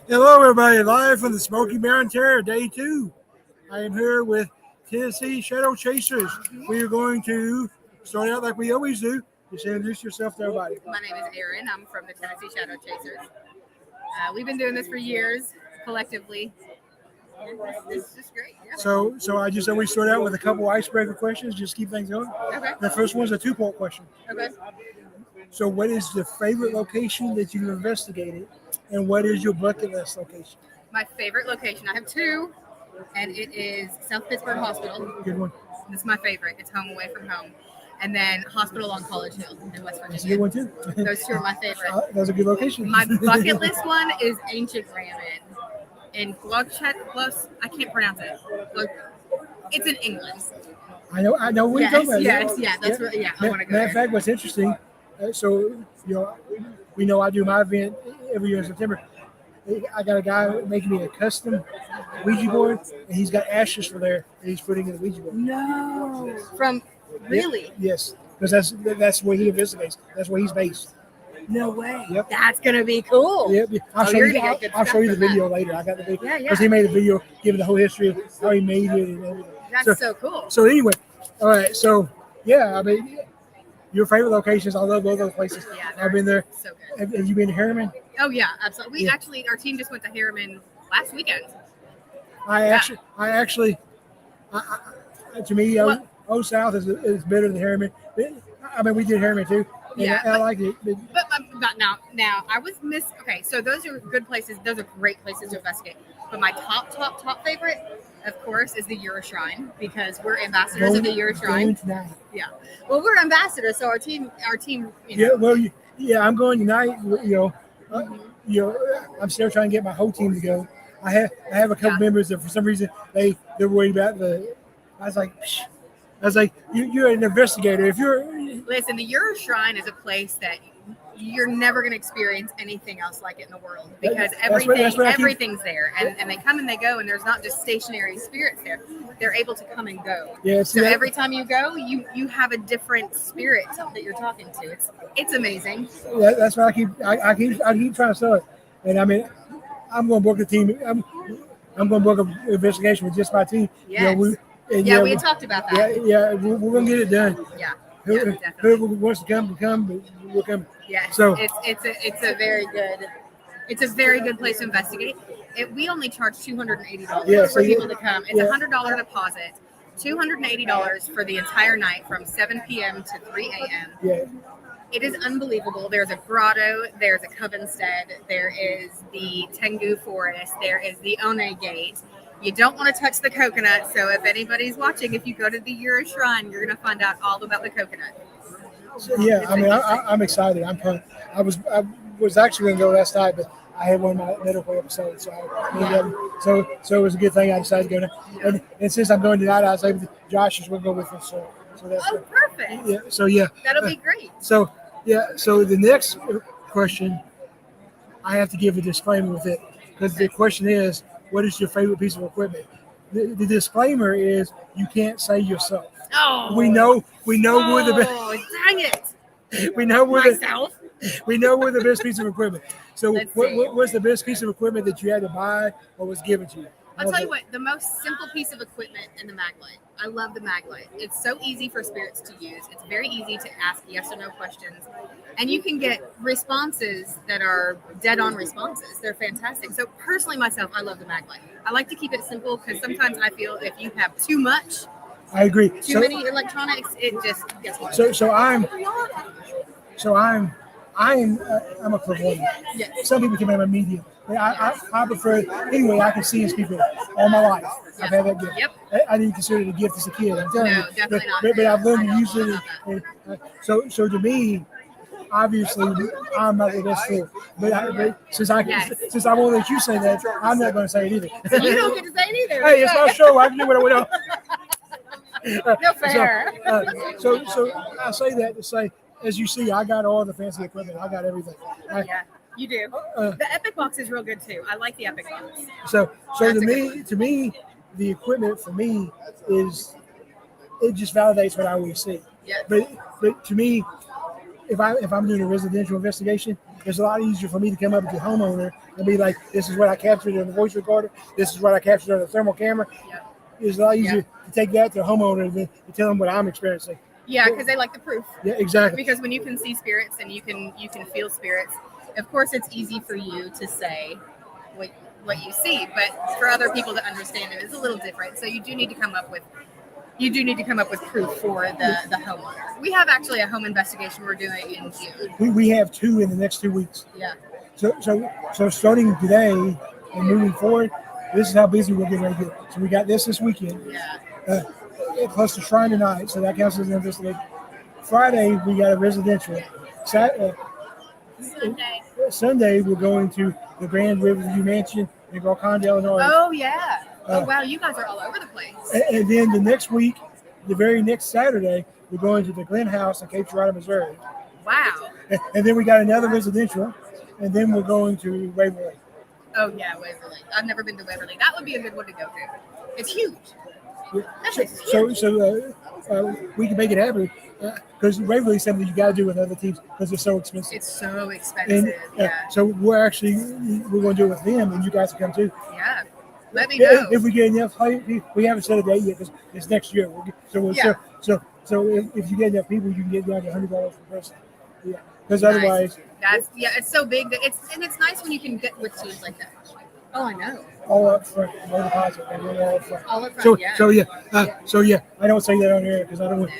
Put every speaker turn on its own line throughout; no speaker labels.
Hello, everybody. Live from the Smoky Mountain Terror, day 2. I am here with Tennessee Shadow Chasers. We are going to start out like we always do. Just introduce yourself to everybody.
My name is Erin. I'm from the Tennessee Shadow Chasers. We've been doing this for years, collectively. It's just great. Yeah.
So I just always start out with a couple icebreaker questions. Just keep things going.
Okay.
The first one's a 2-part question.
Okay.
So, what is the favorite location that you've investigated, and what is your bucket list location?
My favorite location, I have 2, and it is South Pittsburgh Hospital.
Good one.
This is my favorite. It's home away from home. And then Hospital on College Hill in West
That's a
Virginia.
good one, too.
Those 2 are my favorite.
Those are good locations.
My bucket list one is Ancient Ramen in Glogchet. I can't pronounce it. It's in England.
I know what you're talking about.
That's right. Yeah, I want to go
Matter
there.
of fact, what's interesting, we know I do my event every year in September. I got a guy making me a custom Ouija board, and he's got ashes for there that he's putting in the Ouija board.
No. From really?
Yep. Yes, because that's where he investigates. That's where he's based.
No way.
Yep.
That's gonna be cool.
Yep. I'll show you the video later. I got the video because he made a video giving the whole history of how he made it and everything.
That's so cool.
So anyway, all right. So yeah, I mean, your favorite locations. I love both those places.
Yeah,
I've been there.
So good.
Have you been to Harriman?
Oh yeah, absolutely. Our team just went to Harriman last weekend.
To me, Old South is better than Harriman. I mean, we did Harriman too.
Yeah,
I like it.
But now I was Okay, so those are good places. Those are great places to investigate. But my top favorite, of course, is the Euro Shrine because we're ambassadors of the Euro Shrine. Yeah. Well, we're ambassadors, so our team.
Yeah. Well, I'm going tonight. I'm still trying to get my whole team to go. I have a couple members that for some reason they're worried about the. I was like, you're an investigator.
Listen, the Euro Shrine is a place that you're never going to experience anything else like it in the world because everything's there, and they come and they go, and there's not just stationary spirits there. They're able to come and go.
Yeah,
so every time you go, you have a different spirit that you're talking to. It's amazing.
Yeah, that's what I keep trying to sell it, and I mean, I'm going to book a team. I'm going to book an investigation with just my team.
Yes. We had talked about that.
Yeah, we're going to get it done.
Yeah.
Whoever wants to come, we'll come.
Yeah.
So
it's a very good place to investigate. We only charge $280 for people to come. It's $100 deposit, $280 for the entire night from 7 p.m. to 3 a.m.
Yeah.
It is unbelievable. There's a grotto, there's a covenstead, there is the Tengu Forest, there is the One Gate. You don't want to touch the coconut, so if anybody's watching, if you go to the Euro Shrine, you're going to find out all about the coconut.
Yeah, I mean, I'm excited. I'm pumped. I was actually going to go last night, but I had one of my medical episodes, so it was a good thing I decided to go now. And since I'm going tonight, I was able to. Josh is going to go with us, so that's
perfect.
Yeah, so yeah,
that'll be great.
So the next question, I have to give a disclaimer with it because the question is, what is your favorite piece of equipment? The disclaimer is you can't say yourself.
Oh,
we know we're the best.
Oh, dang it!
We know we're the best piece of equipment. So what's the best piece of equipment that you had to buy or was given to you?
I'll tell you what, the most simple piece of equipment in the mag light. I love the mag light. It's so easy for spirits to use. It's very easy to ask yes or no questions. And you can get responses that are dead-on responses. They're fantastic. So personally, myself, I love the mag light. I like to keep it simple because sometimes I feel if you have too much,
I agree.
Too many electronics, it just gets hard.
So I'm a clairvoyant.
Yes.
Some people can have a medium. I prefer anyway. I can see and speak with all my life. Yep. I've had that gift.
Yep.
I didn't consider it a gift as a kid. I'm telling you.
Definitely not.
But I've learned to use it. So to me, obviously, I'm not the best for it. But since I won't let you say that, I'm not going to say it either.
So you don't get to say it either.
Hey, it's my show. I can do what I want.
No fair.
So I say that to say, as you see, I got all the fancy equipment. I got everything.
Yeah, you do. The Epic Box is real good too. I like the Epic Box.
So to me, the equipment for me is it just validates what I always see.
Yeah.
But to me, if I'm doing a residential investigation, it's a lot easier for me to come up with the homeowner and be like, this is what I captured on the voice recorder. This is what I captured on the thermal camera.
Yep.
It's a lot easier to take that to the homeowner than to tell them what I'm experiencing.
Yeah, because they like the proof.
Yeah, exactly.
Because when you can see spirits and you can feel spirits, of course it's easy for you to say what you see, but for other people to understand it is a little different. So you do need to come up with proof for the homeowner. We have actually a home investigation we're doing in June.
We have 2 in the next 2 weeks.
Yeah.
So starting today and moving forward, this is how busy we're getting ready to get. So we got this weekend.
Yeah.
Plus the shrine tonight, so that counts as an investigation. Friday we got a residential. Sunday we're going to the Grand Riverview Mansion in Golconda, Illinois.
Oh yeah. Oh wow, you guys are all over the place.
And then the next week, the very next Saturday, we're going to the Glen House in Cape Girardeau, Missouri.
Wow.
And then we got another residential, and then we're going to Waverly.
Oh yeah, Waverly. I've never been to Waverly. That would be a good one to go to. It's huge.
So we can make it happen because Waverly is something you got to do with other teams because it's so expensive.
It's so expensive. Yeah.
So we're going to do it with them, and you guys can come too.
Yeah. Let me go.
If we get enough, we haven't set a date yet because it's next year. So if you get enough people, you can get down to $100 per person. Yeah. Because otherwise,
it's so big that it's nice when you can get with teams like that. Oh, I know.
All up front, no deposit, and we're all up front.
All up front, yeah.
So I don't say that on air because I don't want.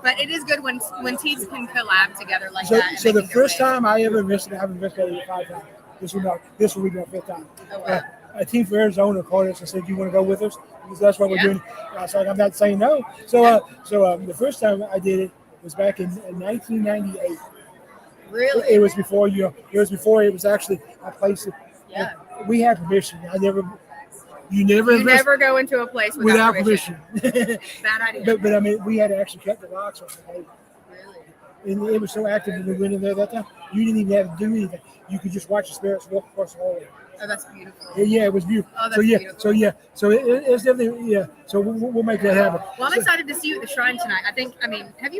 But it is good when teams can collab together like
so,
that.
So the first time I ever investigated, I've investigated 5 times. This will be my 5th time.
Oh, wow.
A team from Arizona called us and said, "Do you want to go with us?" Because that's what we're doing. I was like, "I'm not saying no." So the first time I did it was back in 1998.
Really?
It was before it was actually a place.
Yeah.
We had permission. You
never go into a place without permission. Bad idea.
But I mean, we had to actually cut the locks off the gate.
Really?
And it was so active when we went in there that time. You didn't even have to do anything. You could just watch the spirits walk across the hallway.
Oh, that's beautiful.
Yeah, it was beautiful.
Oh, that's beautiful.
So it's definitely So we'll make that happen.
Well, I'm excited to see you at the shrine tonight. Have you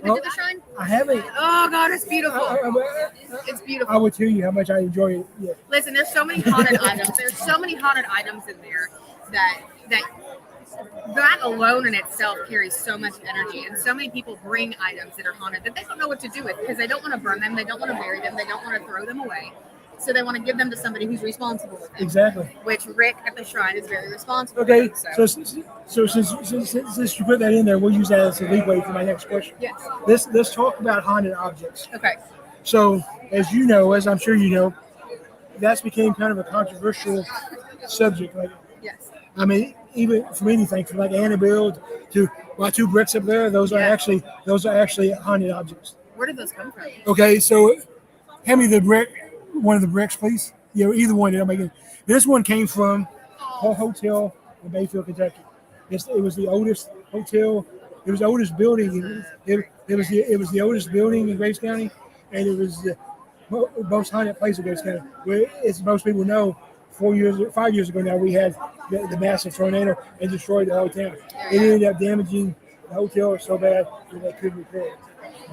been to the shrine?
I haven't.
Oh God, it's beautiful. It's beautiful.
I would tell you how much I enjoy it. Yeah.
Listen, there's so many haunted items. There's so many haunted items in there that alone in itself carries so much energy, and so many people bring items that are haunted that they don't know what to do with because they don't want to burn them, they don't want to bury them, they don't want to throw them away. So they want to give them to somebody who's responsible with them.
Exactly.
Which Rick at the shrine is very responsible.
Okay.
So
since you put that in there, we'll use that as a leeway for my next question.
Yes.
Let's talk about haunted objects.
Okay.
So as you know, as I'm sure you know, that's became kind of a controversial subject. Like,
yes.
I mean, even from anything from like Annabelle to my 2 bricks up there, those are actually haunted objects.
Where did those come from?
Okay, so hand me one of the bricks, please. Yeah, either one. That'll make it. This one came from a hotel in Bayfield, Kentucky. It was the oldest hotel. It was the oldest building. It was the oldest building in Grace County, and it was the most haunted place in Grace County. Where, as most people know, 5 years ago now, we had the massive tornado and destroyed the whole town. It ended up damaging the hotel so bad that they couldn't repair it.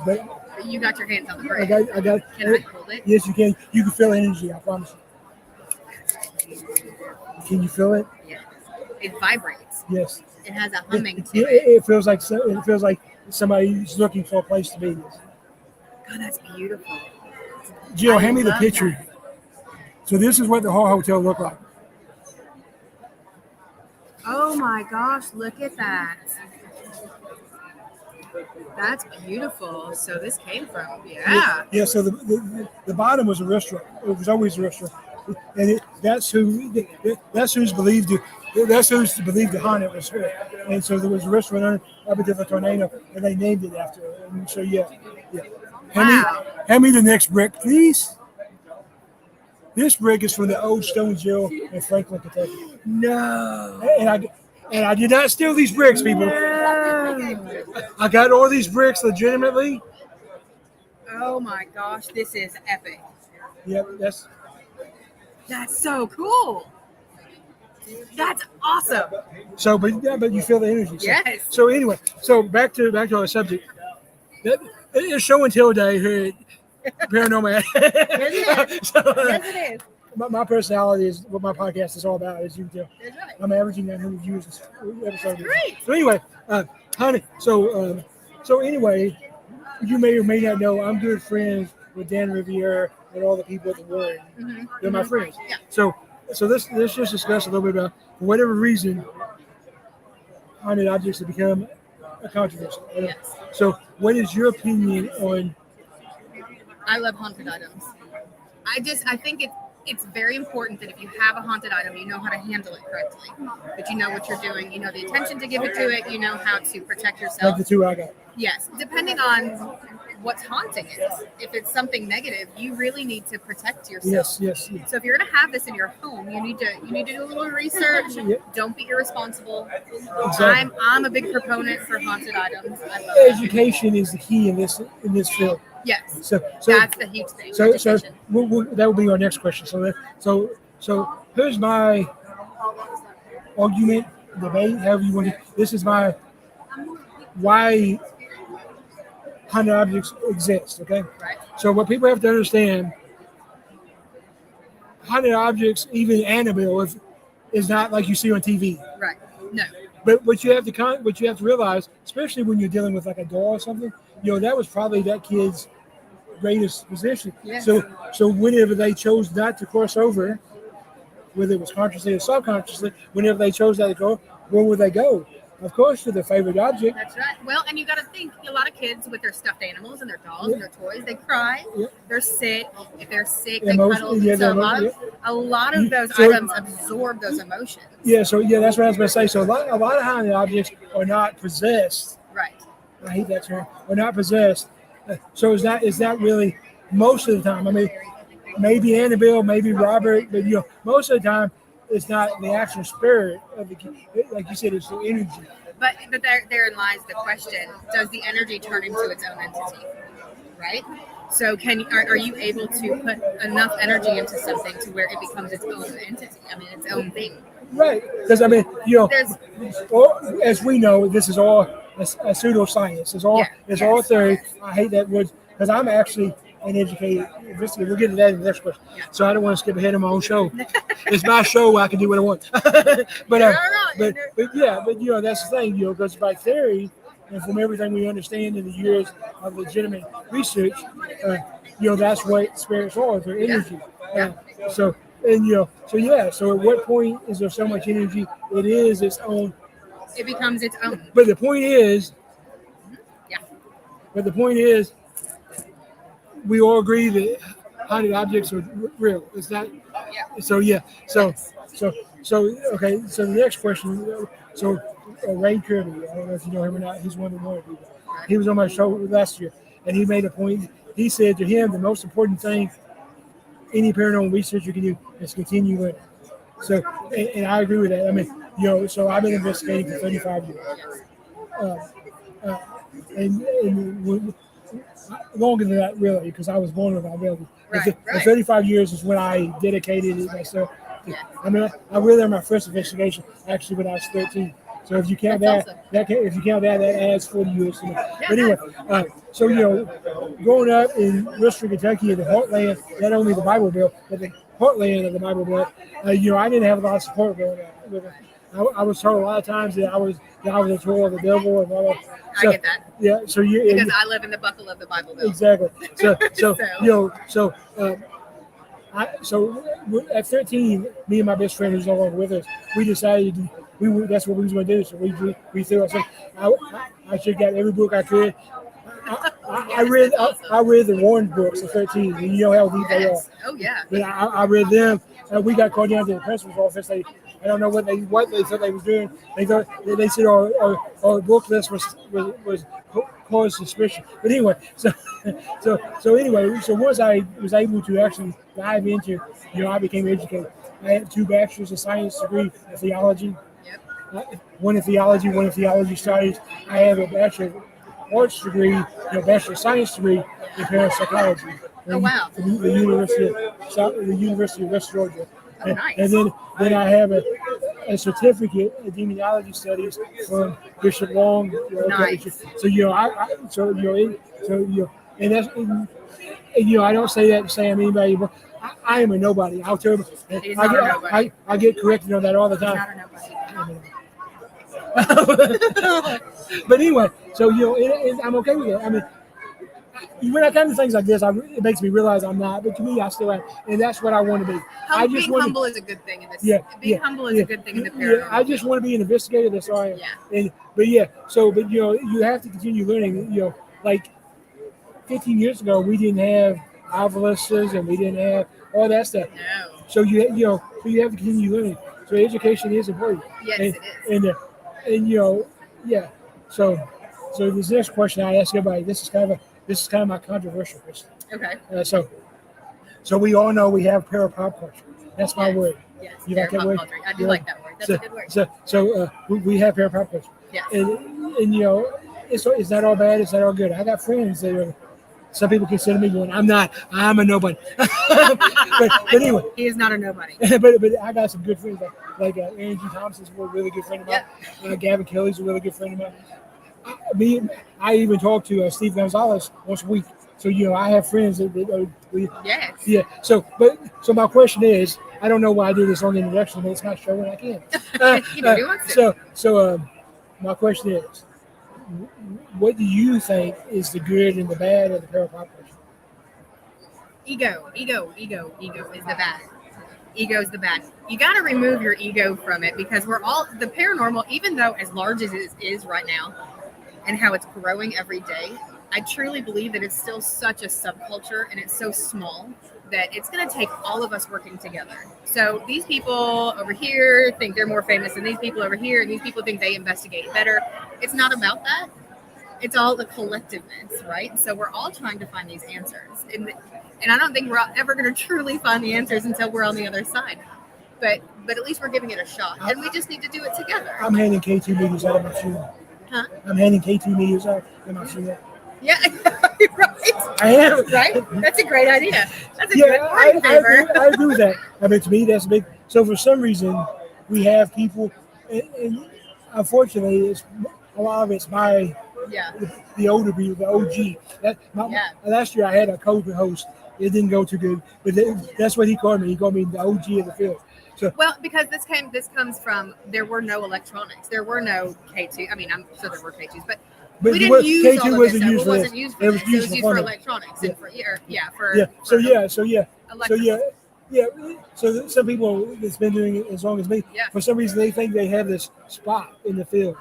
But
you got your hands on the brick.
I got.
Can I hold it?
Yes, you can. You can feel energy. I promise you. Can you feel it?
Yes. It vibrates.
Yes.
It has a humming to it.
It feels like somebody's looking for a place to be.
God, that's beautiful.
Jill, hand me the picture. That. So this is what the whole hotel looked like.
Oh my gosh, look at that. That's beautiful. So this came from,
Yeah, so the bottom was a restaurant. It was always a restaurant. And that's who's believed the haunted was her. And so there was a restaurant up until the tornado, and they named it after her. And so, yeah. Hand me the next brick, please. This brick is from the old stone jail in Franklin, Kentucky.
No.
And I did not steal these bricks, people.
No.
I got all these bricks legitimately.
Oh my gosh, this is epic.
Yep,
that's so cool. That's awesome.
So, but you feel the energy. So,
yes.
So anyway, back to our subject. It's show and tell day here paranormal.
Yes, it is.
So,
Yes, it is.
my personality is what my podcast is all about, as you can tell.
That's right.
I'm averaging 900 views this episode.
Great.
So anyway, honey, so anyway, you may or may not know I'm good friends with Dan Riviere and all the people at the Warren.
Mm-hmm.
They're my friends.
Yeah.
So let's just discuss a little bit about, for whatever reason, haunted objects have become a controversy.
Yes.
So what is your opinion on?
I love haunted items. I think it's very important that if you have a haunted item, you know how to handle it correctly. That you know what you're doing, you know the attention to give it to it, you know how to protect yourself.
Like the two I got.
Yes, depending on what's haunting it. If it's something negative, you really need to protect yourself.
Yes.
So if you're going to have this in your home, you need to do a little research.
Yep.
Don't be irresponsible.
Exactly.
I'm a big proponent for haunted items. I love it.
Education is the key in this field.
Yes,
So
that's the huge thing.
So
education.
that will be our next question. So here's my argument, debate, however you want to. This is my why haunted objects exist. Okay.
Right.
So what people have to understand, haunted objects, even Annabelle, is not like you see on TV.
Right. No.
But what you have to realize, especially when you're dealing with like a doll or something, that was probably that kid's greatest position.
Yes.
So whenever they chose not to cross over, whether it was consciously or subconsciously, whenever they chose not to go, where would they go? Of course, to their favorite object.
That's right. Well, and you got to think, a lot of kids with their stuffed animals and their dolls
Yeah.
and their toys, they cry.
Yeah.
They're sick. If they're sick,
Yeah,
they cuddle.
yeah,
So a lot of those items absorb those emotions.
Yeah. So that's what I was going to say. So a lot of haunted objects are not possessed.
Right.
I hate that term. Are not possessed. So is that really most of the time? I mean, maybe Annabelle, maybe Robert, but most of the time it's not the actual spirit of the kid. Like you said, it's the energy.
But therein lies the question: does the energy turn into its own entity? Right. So are you able to put enough energy into something to where it becomes its own entity? I mean, its own thing.
Right. Because I mean, as we know, this is all a pseudoscience. It's all theory.
Yes.
I hate that word because I'm actually an educated investigator. We'll get to that in the next question.
Yeah.
So I don't want to skip ahead of my own show. It's my show. I can do what I want. but that's the thing. Because by theory and from everything we understand in the years of legitimate research, that's what spirits are. Their energy. So at what point is there so much energy? It is its own.
It becomes its own.
But the point is.
Yeah.
But the point is, we all agree that haunted objects are real. Is that?
Yeah.
So okay. So the next question. So Ray Kirby, I don't know if you know him or not. He's one of the more people. He was on my show last year, and he made a point. He said to him, the most important thing any paranormal researcher can do is continue learning. So, and I agree with that. I mean, so I've been investigating for 35 years. And longer than that, really, because I was born with my ability.
Right.
35 years is when I dedicated it myself. I mean, I really had my first investigation actually when I was 13. So if you count
That's
that adds 40 years to me. But anyway, growing up in Worcester, Kentucky, in the heartland, not only the Bible Belt, but the heartland of the Bible Belt, I didn't have a lot of support growing up with it. I was told a lot of times that I was a tool of the devil and all that. So,
I get that.
Yeah. So
because I live in the buckle of the Bible Belt.
Exactly. So at 13, me and my best friend who's no longer with us, we decided that's what we was going to do. So we threw ourselves. I should have got every book I could. I read the Warren books at 13. And you know how deep they are.
Oh yeah.
But I read them. We got called down to the principal's office. I don't know what they thought they was doing. They said our book list was caused suspicion. But anyway, so once I was able to actually dive into, I became educated. I have 2 bachelor's of science degree in theology.
Yep.
One in theology, one in theology studies. I have a bachelor of arts degree, bachelor of science degree in parapsychology.
Oh wow.
From the University of West Georgia.
Oh, nice.
And then I have a certificate in demonology studies from Bishop Long.
Nice.
So and that's And I don't say that to say I'm anybody, but I am a nobody. I'll tell you.
He's not a nobody.
I get corrected on that all the
He's
time.
not a nobody.
But anyway, so I'm okay with it. I mean, when I come to things like this, it makes me realize I'm not. But to me, I still am, and that's what I want to be.
Being humble is a good thing in this. Being humble is a good thing in the paranormal.
Yeah, I just want to be an investigator. That's all I am.
Yeah.
But you have to continue learning. Like 15 years ago, we didn't have ovuluses and we didn't have all that stuff.
No.
So you have to continue learning. So education is important.
Yes,
and,
it is.
And yeah. So this next question I ask everybody. This is kind of my controversial question.
Okay.
So we all know we have parapop culture. That's my word.
Yes.
You like that word?
Culture. I do like that word. That's a good word.
So we have parapop culture.
Yes.
And it's not all bad. It's not all good. I got friends that are. Some people consider me one. I'm not. I'm a nobody. but anyway,
he is not a nobody.
but I got some good friends like Aaron G. Thompson's a really good friend of mine. Gavin Kelly's a really good friend of mine. I even talk to Steve Gonzalez once a week. So I have friends that
yes.
Yeah. So my question is, I don't know why I do this long introduction, but it's my show and I can. So my question is, what do you think is the good and the bad of the parapop culture?
Ego is the bad. Ego is the bad. You got to remove your ego from it because we're all the paranormal, even though as large as it is right now and how it's growing every day, I truly believe that it's still such a subculture and it's so small that it's going to take all of us working together. So these people over here think they're more famous than these people over here, and these people think they investigate better. It's not about that. It's all the collectiveness, right? So we're all trying to find these answers. And I don't think we're ever going to truly find the answers until we're on the other side. But at least we're giving it a shot. And we just need to do it together.
I'm handing K2 meters out of my funeral.
Huh?
I'm handing K2 meters out of my funeral.
Yeah, right.
I am.
Right? That's a great idea. That's a
good
party favor.
I agree with that. I mean, to me, that's big. So for some reason, we have people, and unfortunately, a lot of it's the older people, the OG. Last year, I had a COVID host. It didn't go too good, but that's what he called me. He called me the OG of the field. So,
well, because this comes from there were no electronics, there were no K2. I mean, I'm sure there were K2s, but we didn't use
K2
all of
wasn't
this.
used
It
for
wasn't
this.
used for
It
this.
was used
for
for
electronics and for.
So some people that's been doing it as long as me, for some reason they think they have this spot in the field.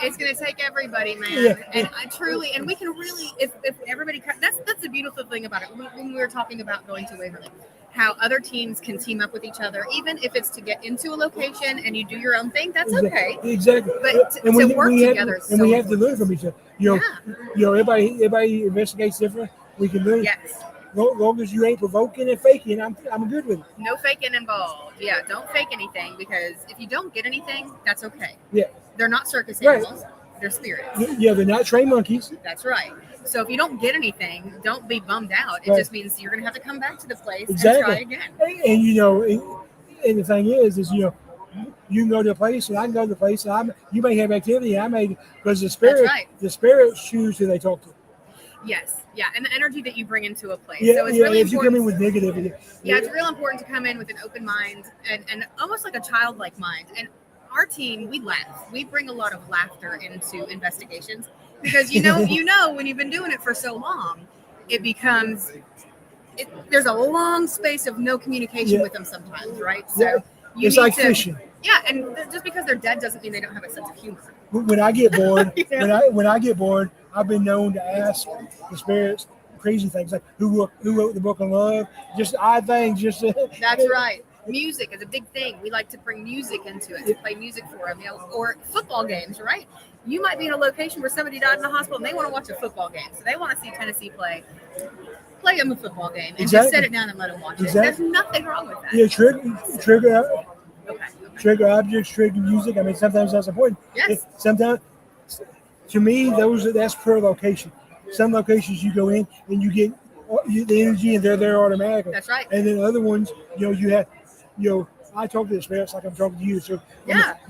It's going to take everybody, man. And I truly, and we can really, if everybody, that's the beautiful thing about it. When we were talking about going to Waverly, how other teams can team up with each other, even if it's to get into a location and you do your own thing, that's okay.
Exactly.
But to work together is so
and we have to learn from each other. Everybody investigates different. We can learn.
Yes.
As long as you ain't provoking and faking, I'm good with it.
No faking involved. Yeah, don't fake anything because if you don't get anything, that's okay.
Yeah.
They're not circus animals. Right. They're spirits.
Yeah, they're not trained monkeys.
That's right. So if you don't get anything, don't be bummed out. It just means you're going to have to come back to the place and try again.
And the thing is you can go to a place and I can go to the place and you may have activity and I may, because the spirits choose who they talk to.
Yes. Yeah. And the energy that you bring into a place.
Yeah,
so it's really
if you come in with negativity.
Yeah, it's real important to come in with an open mind and almost like a childlike mind. And our team, we laugh. We bring a lot of laughter into investigations because when you've been doing it for so long, it becomes there's a long space of no communication with them sometimes, right? So
it's like fishing.
Yeah, and just because they're dead doesn't mean they don't have a sense of humor.
When I get bored, when I get bored, I've been known to ask the spirits crazy things like who wrote the book on love, just odd things.
That's right. Music is a big thing. We like to bring music into it, to play music for them, or football games, right? You might be in a location where somebody died in the hospital and they want to watch a football game. So they want to see Tennessee play them a football game and just set it down and let them watch it. There's nothing wrong with that.
Yeah, trigger objects, trigger music. I mean, sometimes that's important.
Yes.
Sometimes, to me, that's per location. Some locations you go in and you get the energy and they're there automatically.
That's right.
And then other ones, you have, I talk to the spirits like I'm talking to you. So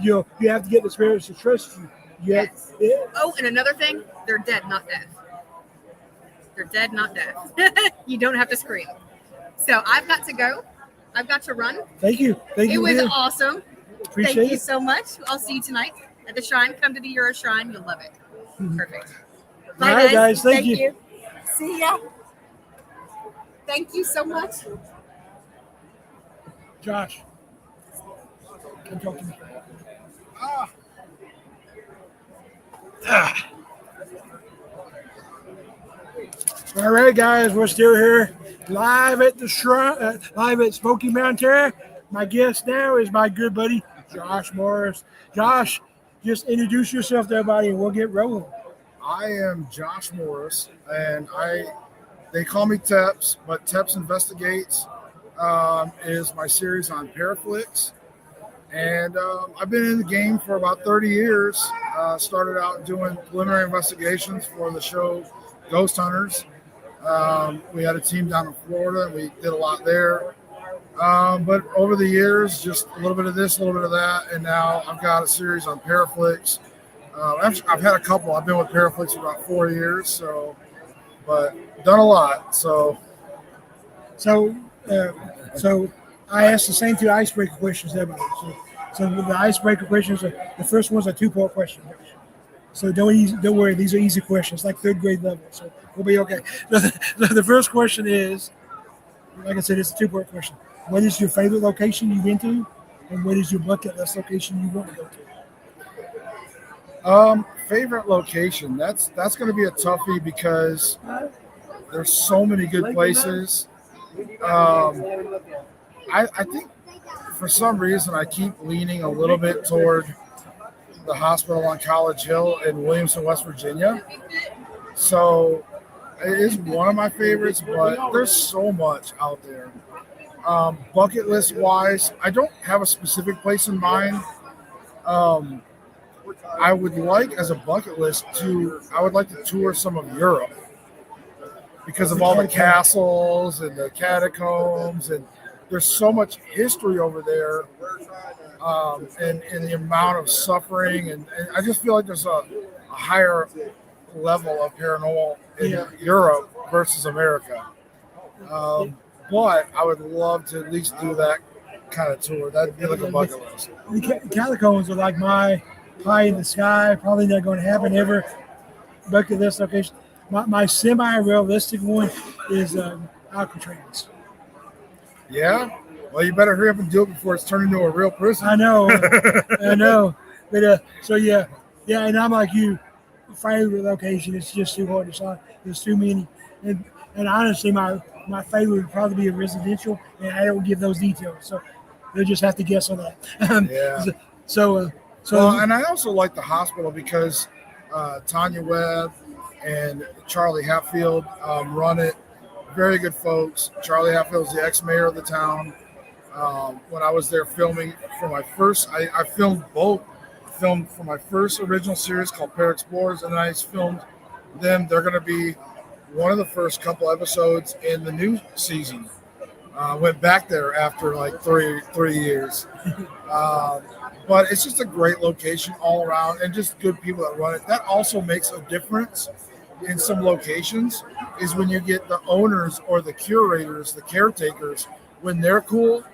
you have to get the spirits to trust you.
Yes. Oh, and another thing, they're dead, not deaf. You're dead, not deaf. You don't have to scream. So I've got to go. I've got to run.
Thank you. Thank
It
you.
was
dear.
awesome.
Appreciate
Thank you
it.
so much. I'll see you tonight at the Shrine. Come to the Euro Shrine. You'll love it. Perfect. Bye,
All right, guys. Thank you.
See ya. Thank you so much.
Josh. Come talk to me. All right, guys, we're still here live at the shrine, live at Smoky Mountain Terror. My guest now is my good buddy Josh Morris. Josh, just introduce yourself to everybody, and we'll get rolling.
I am Josh Morris, and they call me Teps, but Teps Investigates is my series on Paraflix. And I've been in the game for about 30 years. Started out doing preliminary investigations for the show Ghost Hunters. We had a team down in Florida, and we did a lot there. But over the years, just a little bit of this, a little bit of that, and now I've got a series on Paraflix. I've had a couple. I've been with Paraflix for about 4 years, but done a lot. So
I asked the same 2 icebreaker questions to everybody. So the icebreaker questions are the first one's a 2-part question. So don't worry, these are easy questions, like 3rd grade level. So we'll be okay. The first question is, like I said, it's a 2-part question. What is your favorite location you've been to, and what is your bucket list location you want to go to?
Favorite location. That's going to be a toughie because there's so many good places. I think for some reason I keep leaning a little bit toward the hospital on College Hill in Williamson, West Virginia. So it is one of my favorites, but there's so much out there. Bucket list wise, I don't have a specific place in mind. I would like, as a bucket list, I would like to tour some of Europe because of all the castles and the catacombs, and there's so much history over there, and the amount of suffering, and I just feel like there's a higher level of paranormal in Europe versus America. But I would love to at least do that kind of tour. That'd be like a bucket list.
The catacombs are like my pie in the sky, probably not going to happen ever. Bucket list location. My semi-realistic one is Alcatraz.
Yeah? Well, you better hurry up and do it before it's turned into a real prison.
I know. But so yeah, and I'm like you. Favorite location, it's just too hard to decide. There's too many. And honestly, my favorite would probably be a residential, and I don't give those details. So they'll just have to guess on that.
Yeah.
So
and I also like the hospital because Tanya Webb and Charlie Hatfield run it. Very good folks. Charlie Hatfield is the ex-mayor of the town. When I was there filming for my first, I filmed both. Filmed for my first original series called Para Explorers, and I filmed them. They're going to be one of the first couple episodes in the new season. Went back there after like three years. But it's just a great location all around, and just good people that run it. That also makes a difference in some locations, is when you get the owners or the curators, the caretakers, when they're cool,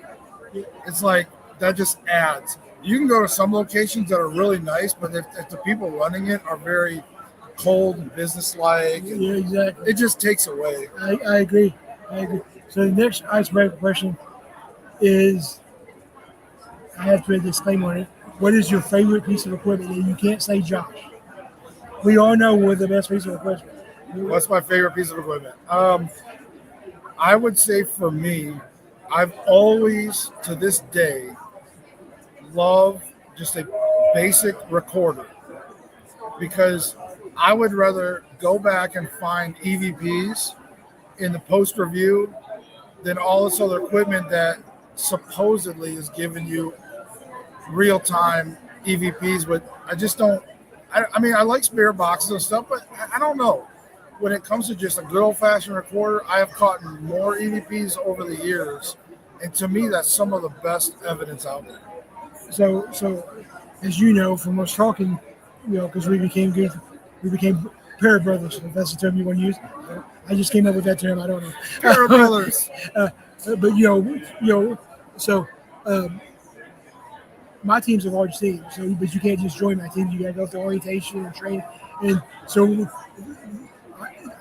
it's like that just adds. You can go to some locations that are really nice, but if the people running it are very cold and businesslike,
yeah, exactly.
It just takes away.
I agree. So the next icebreaker question is, I have to read this disclaimer on it. What is your favorite piece of equipment? And you can't say Josh. We all know we're the best piece of equipment.
What's my favorite piece of equipment? I would say for me, I've always, to this day, love just a basic recorder, because I would rather go back and find EVPs in the post review than all this other equipment that supposedly is giving you real time EVPs. But I just don't. I mean, I like spare boxes and stuff, but I don't know. When it comes to just a good old fashioned recorder, I have caught more EVPs over the years, and to me, that's some of the best evidence out there.
So as you know from us talking, because we became pair brothers, if that's the term you want to use. I just came up with that term. I don't know.
Parabellers.
But so my team's a large team. So, but you can't just join my team. You got to go through orientation and training. And so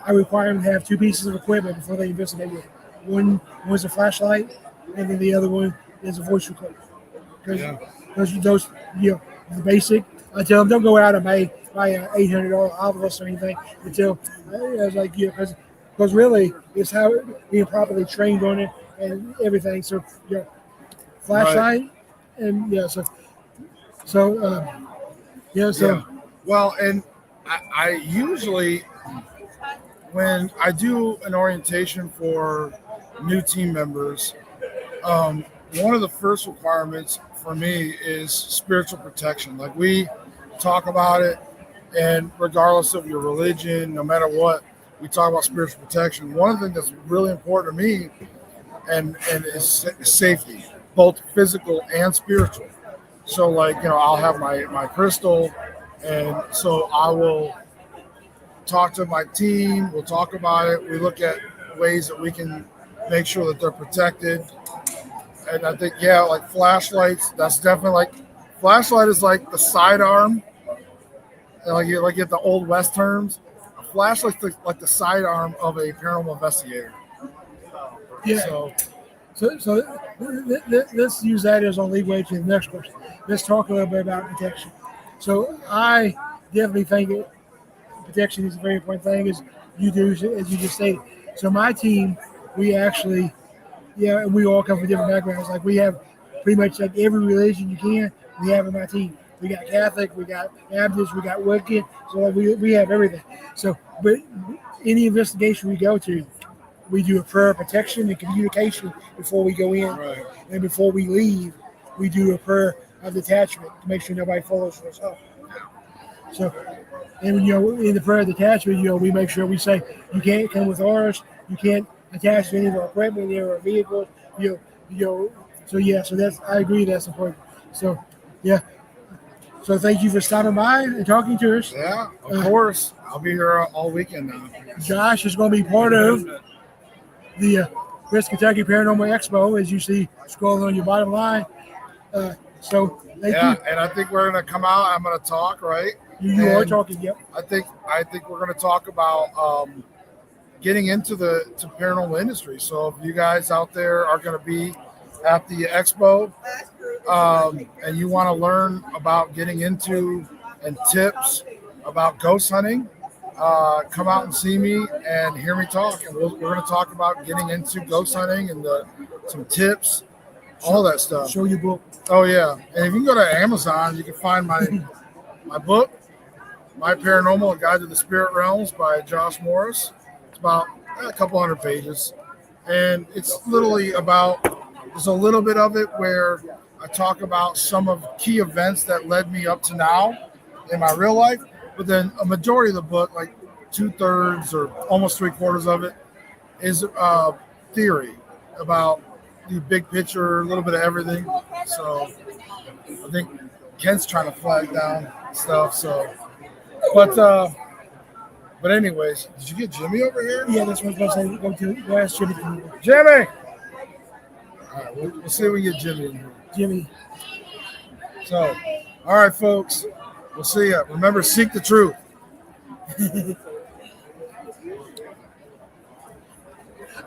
I require them to have 2 pieces of equipment before they investigate with. One's a flashlight, and then the other one is a voice recorder. Because those, the basic. I tell them don't go out and buy an $800 Ovilus or anything until I was like, because really it's how being properly trained on it and everything. So, flashlight, right. And
Well, and I usually, when I do an orientation for new team members, one of the first requirements for me is spiritual protection. Like, we talk about it, and regardless of your religion, no matter what, we talk about spiritual protection. One of the things that's really important to me and is safety, both physical and spiritual. So, like, I'll have my crystal, and so I will talk to my team. We'll talk about it. We look at ways that we can make sure that they're protected. And I think, like flashlights, that's definitely flashlight is like the sidearm. Like at the Old West terms, a flashlight's like the sidearm of a paranormal investigator.
Yeah. So let's use that as a leeway to the next question. Let's talk a little bit about protection. So I definitely think that protection is a very important thing, as you do, as you just stated. So my team, we actually, and we all come from different backgrounds. Like, we have pretty much like every religion you can, we have in my team. We got Catholic, we got Baptist, we got Wiccan. So like we have everything. So, but any investigation we go to, we do a prayer of protection and communication before we go in.
Right.
And before we leave, we do a prayer of detachment to make sure nobody follows us up. So, and in the prayer of detachment, we make sure we say, you can't come with ours, you can't attach to any of our equipment, any of our vehicles, so that's, I agree, that's important. So, so thank you for stopping by and talking to us.
Yeah, of course. I'll be here all weekend now.
Josh is going to be part of the West Kentucky Paranormal Expo, as you see scrolling on your bottom line. So thank you.
And I think we're going to come out. I'm going to talk, right?
You are talking, yep.
I think we're going to talk about getting into the paranormal industry. So if you guys out there are going to be at the expo, and you want to learn about getting into and tips about ghost hunting, come out and see me and hear me talk. And we're going to talk about getting into ghost hunting and some tips, all that stuff.
Show your book.
Oh, yeah. And if you can go to Amazon, you can find my book, My Paranormal: A Guide to the Spirit Realms by Josh Morris. It's about a couple hundred pages. And it's literally there's a little bit of it where I talk about some of key events that led me up to now in my real life. But then a majority of the book, like 2/3 or almost 3/4 of it, is theory about the big picture, a little bit of everything. So I think Kent's trying to flag down stuff. So, but anyways, did you get Jimmy over here?
Yeah, that's what I was going to say. Go ask Jimmy.
Jimmy! All right, we'll see if we get Jimmy in here.
Jimmy.
So, all right, folks. We'll see you. Remember, seek the truth.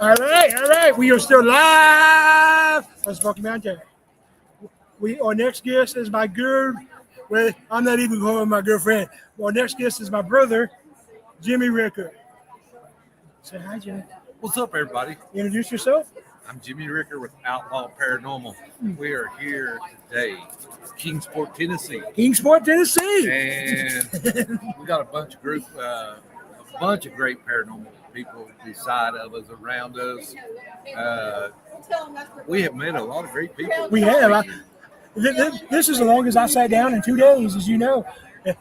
All right. We are still live on Smoky Mountain. Our next guest is my well, I'm not even calling my girlfriend. Our next guest is my brother, Jimmy Ricker. Say hi, Jimmy.
What's up, everybody?
Introduce yourself.
I'm Jimmy Ricker with Outlaw Paranormal. We are here today, Kingsport, Tennessee. And we got a bunch of great paranormal people beside of us, around us. We have met a lot of great people.
We have. This is the longest I've sat down in 2 days, as you know.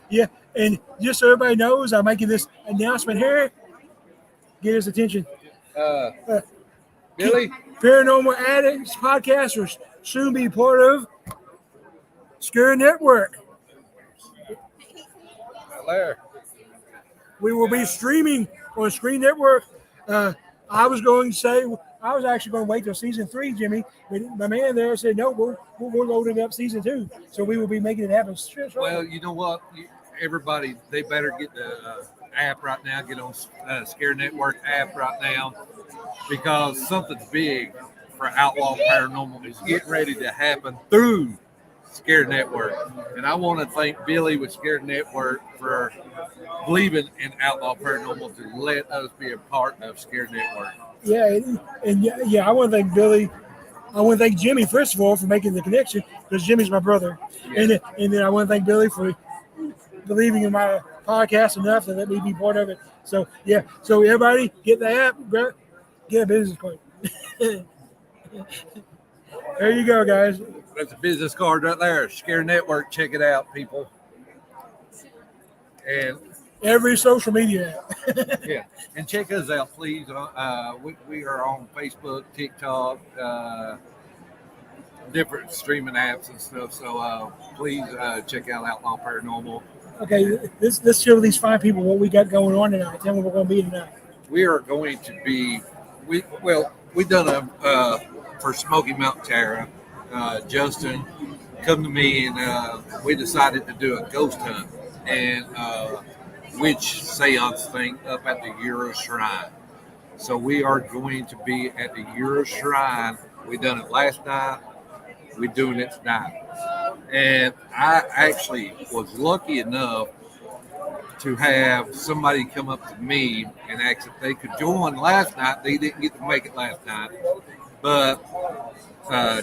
Yeah, and just so everybody knows, I'm making this announcement here. Get his attention.
Billy?
Paranormal Addicts podcast will soon be part of Scare Network.
There.
We will be streaming on Screen Network I was going to say I was actually going to wait till season 3, Jimmy. But my man there said no, we're loading up season 2, so we will be making it happen.
Well, you know what? Everybody, they better get the app right now. Get on Scare Network app right now, because something's big for Outlaw Paranormal is getting ready to happen through Scare Network. And I want to thank Billy with Scare Network for believing in Outlaw Paranormal to let us be a part of Scare Network.
Yeah, and I want to thank Billy. I want to thank Jimmy, first of all, for making the connection, because Jimmy's my brother. Yeah. And then I want to thank Billy for believing in my podcast enough to let me be part of it. So, yeah. So, everybody, get the app, get a business card. There you go, guys.
That's a business card right there. Scare Network. Check it out, people. And
every social media app.
Yeah. And check us out, please. We are on Facebook, TikTok, different streaming apps and stuff. So please check out Outlaw Paranormal.
Okay, let's show these fine people what we got going on tonight. Tell them what we're going to be tonight.
We are going to be, we've done for Smoky Mountain Terror. Justin come to me and we decided to do a ghost hunt and witch seance thing up at the Euro Shrine. So we are going to be at the Euro Shrine. We done it last night. We're doing it tonight. And I actually was lucky enough to have somebody come up to me and ask if they could join last night. They didn't get to make it last night, but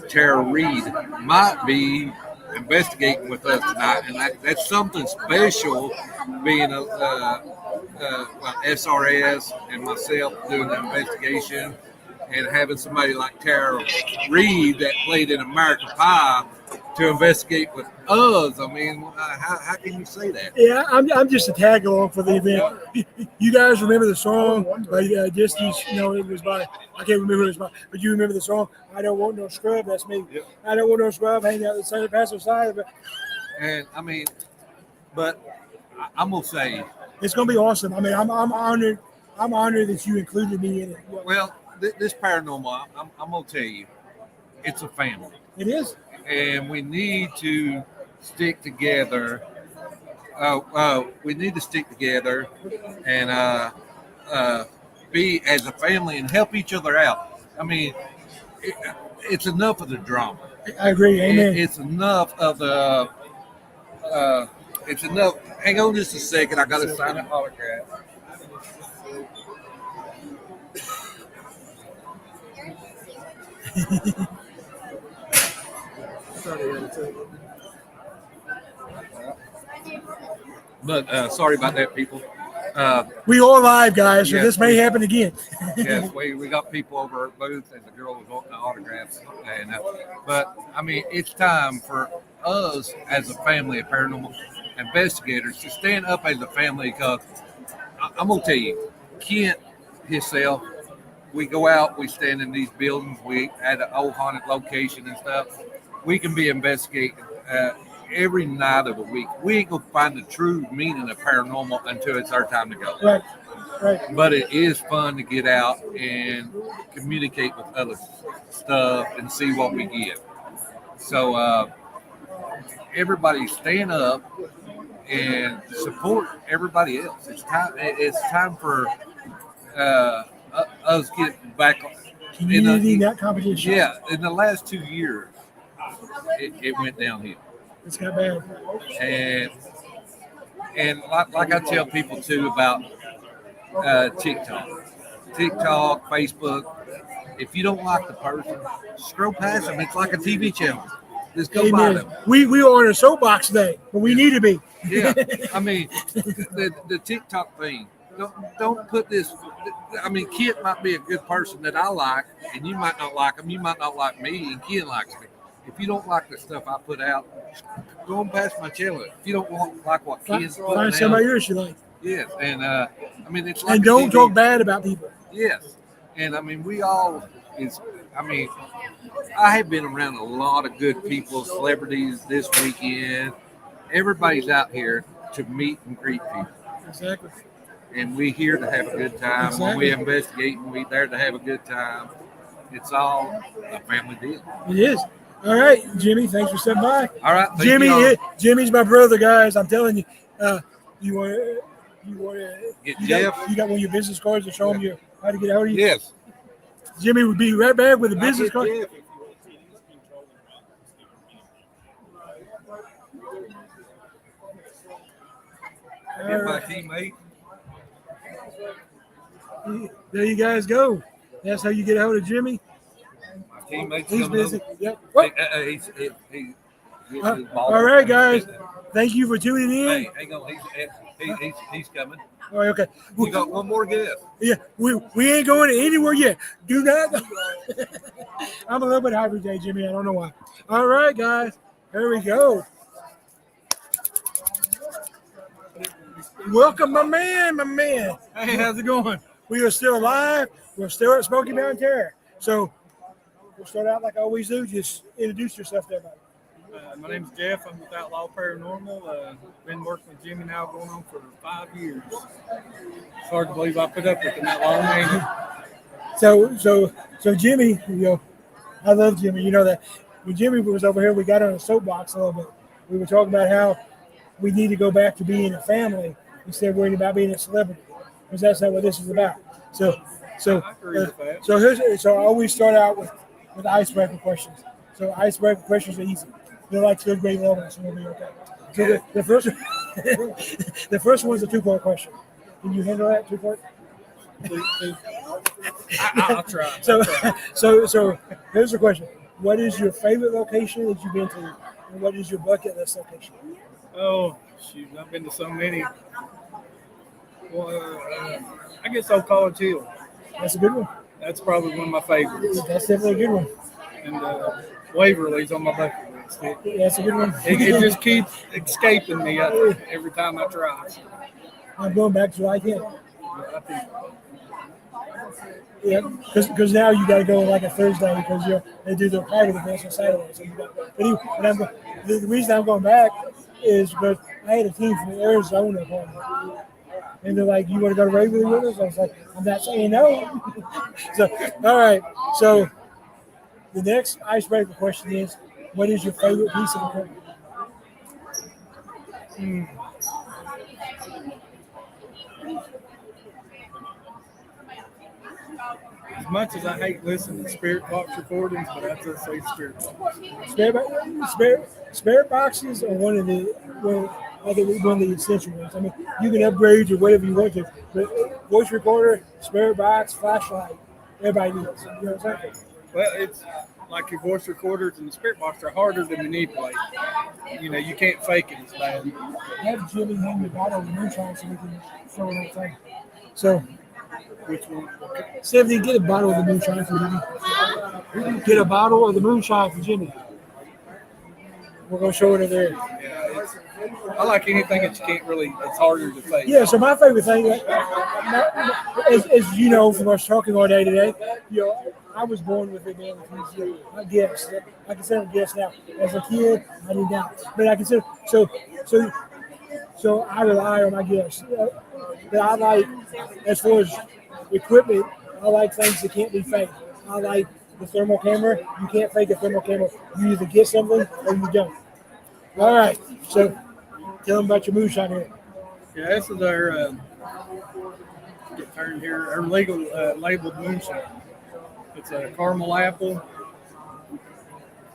Tara Reed might be investigating with us tonight, and that's something special, being SRS and myself doing the investigation, and having somebody like Tara Reed that played in American Pie to investigate with us. I mean, how can you say that?
Yeah, I'm just a tag along for the event. You guys remember the song? Just it was by, I can't remember who it was by, but you remember the song? I don't want no scrub. That's me. Yep. I don't want no scrub hanging out the same passive side.
And I mean, but I'm gonna say
it's gonna be awesome. I mean, I'm honored. I'm honored that you included me in it.
Well, this paranormal, I'm gonna tell you, it's a family.
It is.
And we need to stick together. We need to stick together and be as a family and help each other out. I mean, it's enough of the drama.
I agree. Amen.
It's enough of the. It's enough. Hang on just a second. I got to sign an autograph. But sorry about that, people.
We all live, guys, so this may happen again.
Yes, we got people over at booth, and the girl was wanting the autographs. And, but, I mean, it's time for us as a family of paranormal investigators to stand up as a family, because I'm going to tell you, Kent himself, we go out, we stand in these buildings, we at an old haunted location and stuff. We can be investigating every night of the week. We ain't gonna find the true meaning of paranormal until it's our time to go.
Right.
But it is fun to get out and communicate with other stuff and see what we get. So everybody stand up and support everybody else. It's time for us get back.
Community, not competition.
Yeah, in the last 2 years, it went downhill.
It's got bad.
And like I tell people too about TikTok, Facebook. If you don't like the person, scroll past them. It's like a TV channel. Just go by them.
We are on a soapbox today, but we need to be.
Yeah, I mean the TikTok thing. Don't put this. I mean, Kent might be a good person that I like, and you might not like him. You might not like me, and Kent likes me. If you don't like the stuff I put out, go on past my channel. If you don't like what Kent's putting out,
find somebody else you like.
Yes, and I mean it's like.
And don't talk bad about people.
Yes, and I mean we all is. I mean, I have been around a lot of good people, celebrities this weekend. Everybody's out here to meet and greet people.
Exactly.
and we here to have a good time. When we investigate, we there to have a good time. It's all a family deal.
It is. All right, Jimmy. Thanks for stepping by.
All right,
Jimmy's my brother, guys. I'm telling you. You want to
Get
you
Jeff.
got one of your business cards to show them you how to get out of you.
Yes.
Jimmy would be right back with a business card.
Jeff. Get my teammate.
There you guys go. That's how you get a hold of Jimmy.
My teammate's
He's
coming
busy.
over.
Yep.
All
All right, guys. Thank you for tuning in.
Hey, hang on. He's coming.
All right, okay.
We got one more guest.
Yeah, we ain't going anywhere yet. Do not. I'm a little bit high today, Jimmy. I don't know why. All right, guys. Here we go. Welcome, my man. Hey, how's it going? We are still alive. We're still at Smoky Mountain Terror. So we'll start out like I always do. Just introduce yourself to everybody.
My name's Jeff. I'm with Outlaw Paranormal. Been working with Jimmy now going on for 5 years. It's hard to believe I put up with him that long, ain't it?
So Jimmy, I love Jimmy. You know that when Jimmy was over here, we got on a soapbox a little bit. We were talking about how we need to go back to being a family instead of worrying about being a celebrity, because that's not what this is about. So
I agree with that.
So I always start out with icebreaker questions. So icebreaker questions are easy. They're like third grade level, so we'll be okay. So the first one's a 2-part question. Can you handle that 2-part?
I'll try.
So here's the question: what is your favorite location that you've been to, and what is your bucket list location?
Oh, shoot. I've been to so many. Well, I guess Old College Hill.
That's a good one.
That's probably one of my favorites.
That's definitely a good one.
And Waverly's on my bucket list.
That's a good one.
It just keeps escaping me every time I try.
I'm going back to like him.
I think
Yeah, because now you got to go like a Thursday because they do the private events on Saturday. So you got. But anyway, the reason I'm going back is because I had a team from Arizona call me. And they're like, "You want to go to Waverly with us?" I was like, "I'm not saying no." So, all right. So, the next icebreaker question is, what is your favorite piece of equipment?
as much as I hate listening to spirit box recordings, but I just say spirit box.
Spirit boxes are one of the essential ones. I mean, you can upgrade to whatever you want to, but voice recorder, spirit box, flashlight, everybody needs. You know what I'm saying?
Well, it's like your voice recorders and the spirit box are harder to manipulate. You can't fake it as bad.
Have Jimmy hang the bottle of moonshine so we can throw it outside. So,
Which one?
Stephanie, get a bottle of the moonshine for Jimmy. Get a bottle of the moonshine for Jimmy. We're going to show it there.
Yeah, I like anything that you can't really, it's harder to fake.
Yeah, so my favorite thing, as you know from us talking all day today, I was born with it, man. I guess. I consider a guess now. As a kid, I did not. But I consider, so I rely on my guess. But I like, as far as equipment, I like things that can't be faked. I like the thermal camera. You can't fake a thermal camera. You either get something or you don't. All right, so tell them about your moonshine here.
Yeah, this is our, get turned here, our legal labeled moonshine. It's a caramel apple.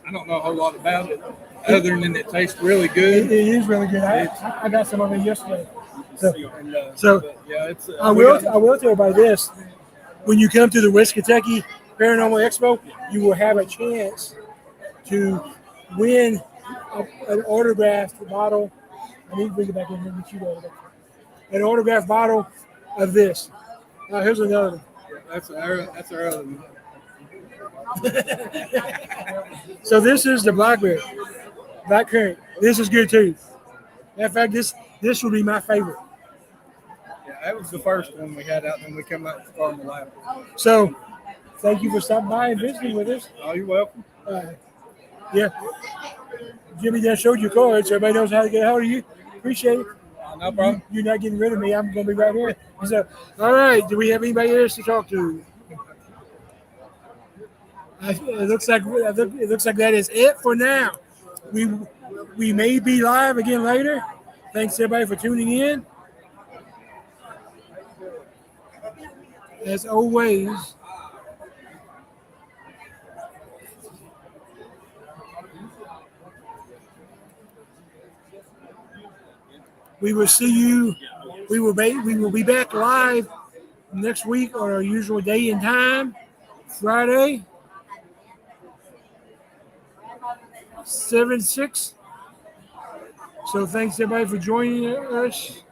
I don't know a whole lot about it, other than it tastes really good.
It is really good. I got some of it yesterday.
Yeah, it's.
I will tell everybody this: when you come to the West Kentucky Paranormal Expo, you will have a chance to win an autographed bottle. I need to bring it back in here and get you that. An autographed bottle of this. Here's another one.
That's our other one.
So this is the blackberry, blackcurrant. This is good too. In fact, this would be my favorite.
Yeah, that was the first one we had out when we come out with caramel apple.
So, thank you for stopping by and visiting with us.
Oh, you're welcome.
Yeah. Jimmy just showed you cards, so everybody knows how to get a hold of you. Appreciate it.
No problem.
You're not getting rid of me. I'm going to be right here. So, all right. Do we have anybody else to talk to? It looks like that is it for now. We may be live again later. Thanks everybody for tuning in. As always, we will see you. We will be back live next week on our usual day and time, Friday, 7-6. So thanks everybody for joining us.